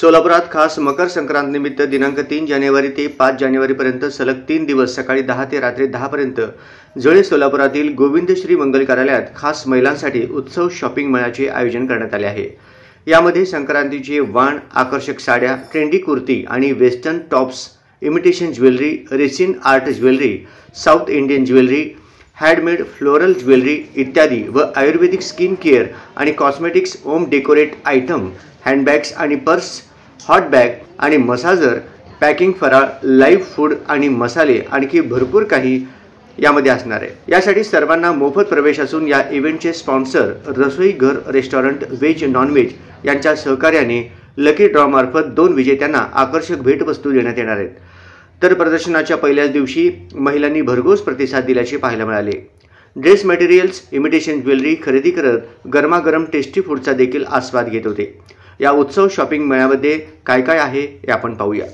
सोलापुरात खास मकर संक्रांत निमित्त दिनांक 3 जानेवारी ते 5 जानेवारीपर्यंत सलग 3 दिवस सकाळी 10 ते रात्री 10 पर्यंत जळे सोलापुरातील गोविंदश्री मंगल कार्यालयात खास महिलांसाठी उत्सव शॉपिंग मेळ्याचे आयोजन करण्यात आले आहे। यामध्ये संक्रांतीचे वाण, आकर्षक साड्या, ट्रेंडी कुर्ती आणि western tops, imitation jewellery, resin art jewellery, south Indian jewellery, handmade floral jewellery इत्यादी व आयुर्वेदिक स्किन केअर आणि cosmetics, home decorate item, handbags आणि पर्स, हॉट बॅग आणि मसाजर, पॅकिंग, फराळ, लाईव्ह फूड आणि मसाले आणखी भरपूर काही यामध्ये असणार आहे। यासाठी सर्वांना मोफत प्रवेश असून या इव्हेंटचे स्पॉन्सर रसोई घर रेस्टॉरंट व्हेज नॉन व्हेज यांच्या सहकार्याने लकी ड्रॉ मार्फत 2 विजेत्यांना आकर्षक भेटवस्तू देण्यात येणार आहेत। तर प्रदर्शनाच्या पहिल्याच दिवशी महिलांनी भरघोस प्रतिसाद दिल्याचे पाहायला मिळाले। ड्रेस मटेरियल्स, इमिटेशन ज्वेलरी खरेदी करत गरमागरम टेस्टी फूडचा देखील आस्वाद घेत होते। या उत्सव शॉपिंग मेळ्यामध्ये काय काय आहे हे आपण पाहूया।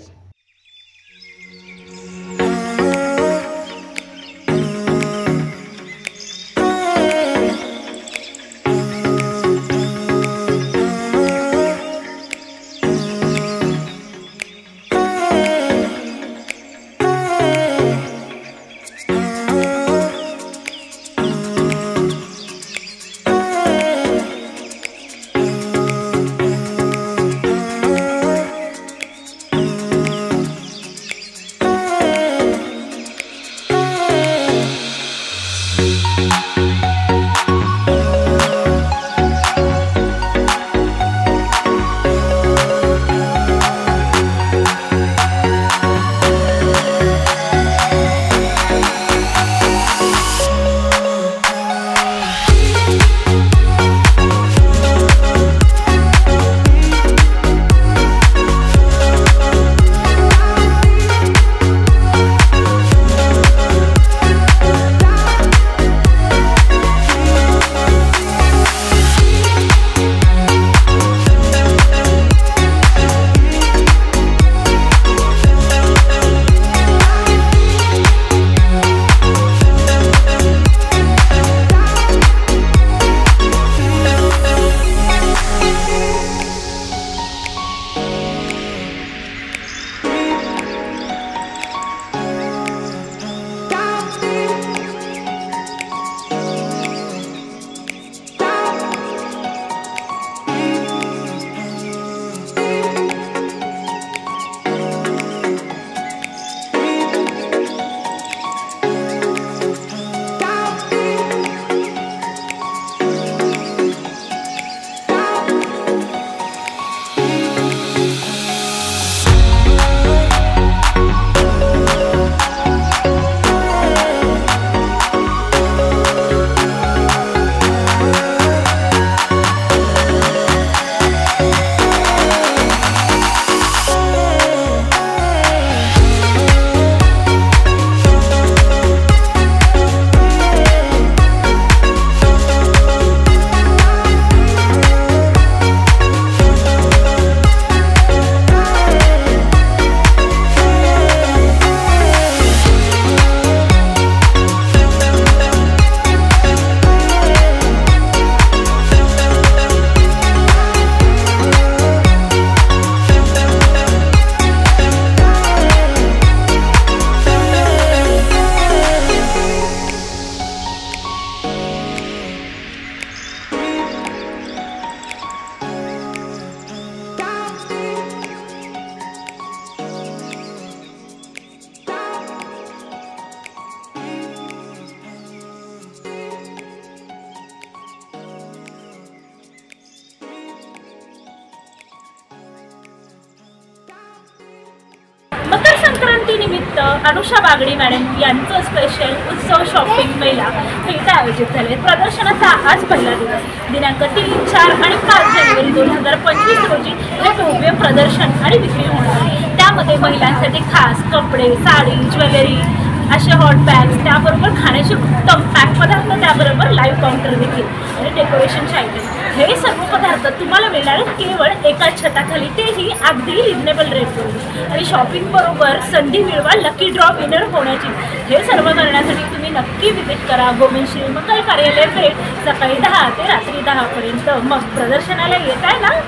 मकर संक्रांती निमित्त अनुषा बागडी मॅडम यांचं स्पेशल उत्सव शॉपिंग मेळा हे इथे आयोजित झाले। प्रदर्शनाचा आज पहिला दिवस दिनांक 3, 4 आणि 5 जानेवारी 2025 रोजी हे भव्य प्रदर्शन आणि विक्री होणार आहे। त्यामध्ये महिलांसाठी खास कपडे, साडी, ज्वेलरी, असे हॉट बॅग्स, त्याबरोबर खाण्याचे उत्तम पॅक पदार्थ, त्याबरोबर लाईव्ह काउंटर देखील आणि डेकोरेशनचे आयटम, हे सर्व पदार्थ तुम्हाला मिळणार केवळ एकाच छताखाली, तेही अगदी रिजनेबल रेटवर। आणि शॉपिंग बरोबर संधी मिळवा लकी ड्रॉ विनर होण्याची। हे सर्व करण्यासाठी तुम्ही नक्की विजिट करा गोविंदश्री मंगल कार्यालय पेठ, सकाळी 10 ते रात्री 10 पर्यंत। मग प्रदर्शनाला येत आहे ना?